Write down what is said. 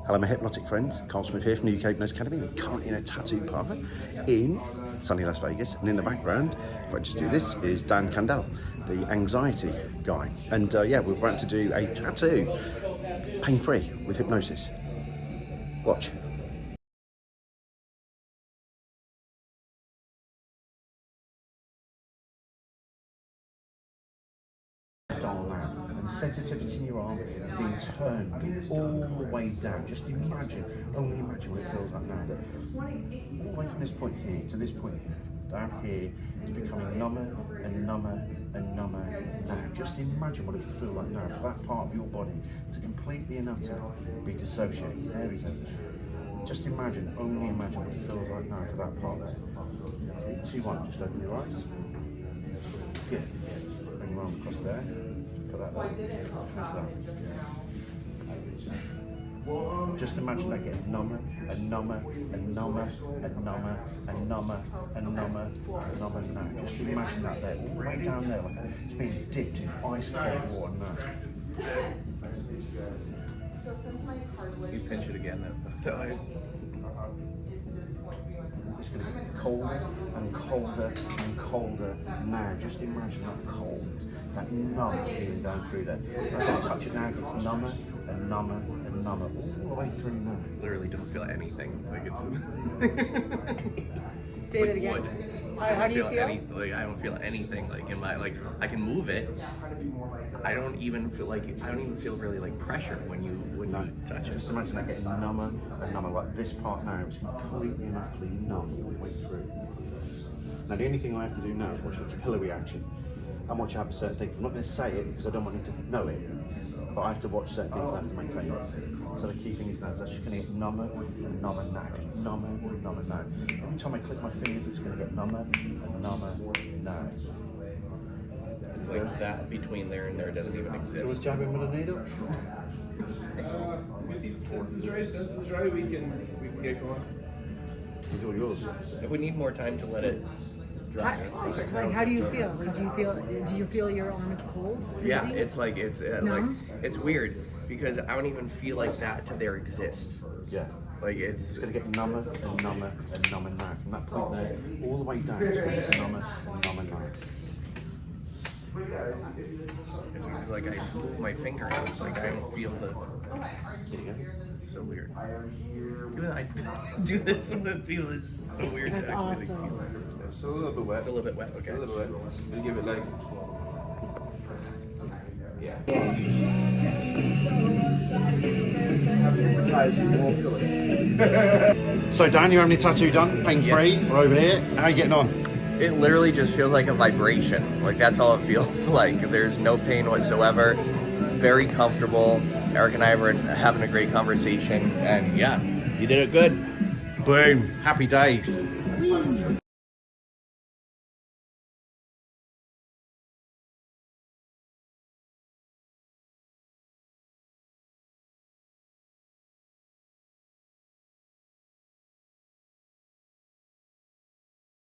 Hello, my hypnotic friends. Karl Smith here from the UK Hypnosis Academy. I'm currently in a tattoo parlour in sunny Las Vegas. And in the background, if I just do this, is Dan Candell, the anxiety guy. And yeah, we're about to do a tattoo, pain-free, with hypnosis. Watch. And the sensitivity in your arm is being turned all the way down. Just imagine, only imagine what it feels like now. All the way from this point here to this point here, down here, it's becoming number and number and number now. Just imagine what it would feel like now for that part of your body to completely and utterly be dissociated. There we go. Just imagine, only imagine what it feels like now for that part there. 3, 2, 1, just open your eyes. Good. Bring your arm across there. Put that there. Just imagine that getting number and number and number and number and number and number and number now. Just imagine that there, all the way down there, like it's being dipped in ice cold water now. You pinch it again then. It's going to get colder and colder and colder now. Just imagine that cold, that numb feeling down through there. As I touch it now, it gets number and number and number all the way through now. Literally don't feel anything. Like it's Say that again. How do you feel? Like I don't feel anything. Like in my I can move it. I don't even feel really like pressure when you touch it. Just imagine that getting number and number. Like this part now is completely and utterly numb all the way through. Now the only thing I have to do now is watch the capillary action and watch out for certain things. I'm not going to say it because I don't want him to know it, but I have to watch certain things. I have to maintain it. So the key thing is now is that's just going to get number and number now, number and number now. Every time I click my fingers, it's going to get number and number now. It's like that between there and there doesn't even exist. Do you want to jab him with a needle? Since the dry, we can get going. These are all yours. If we need more time to let it dry, it's perfect. Like, how do you feel? Like, do you feel your arm is cold? Yeah, Freezing? it's like it's it's weird because I don't even feel like that to there exists. Yeah. Like it's Going to get number and number and number now. From that point there, all the way down, it's going to get number and number now. it's like I move my finger and it's like I don't feel the. Here you go. It's so weird. Even I do this and it feels so weird. That's to actually awesome. feel it. It's still a little bit wet. It's a little bit wet. Okay. Still a little bit wet. We give it like. Yeah. So Dan, you're having your tattoo done, pain-free. Yes. We're over here. How are you getting on? It literally just feels like a vibration. Like that's all it feels like. There's no pain whatsoever. Very comfortable. Eric and I were having a great conversation, and yeah, you did it good. Boom. Happy days.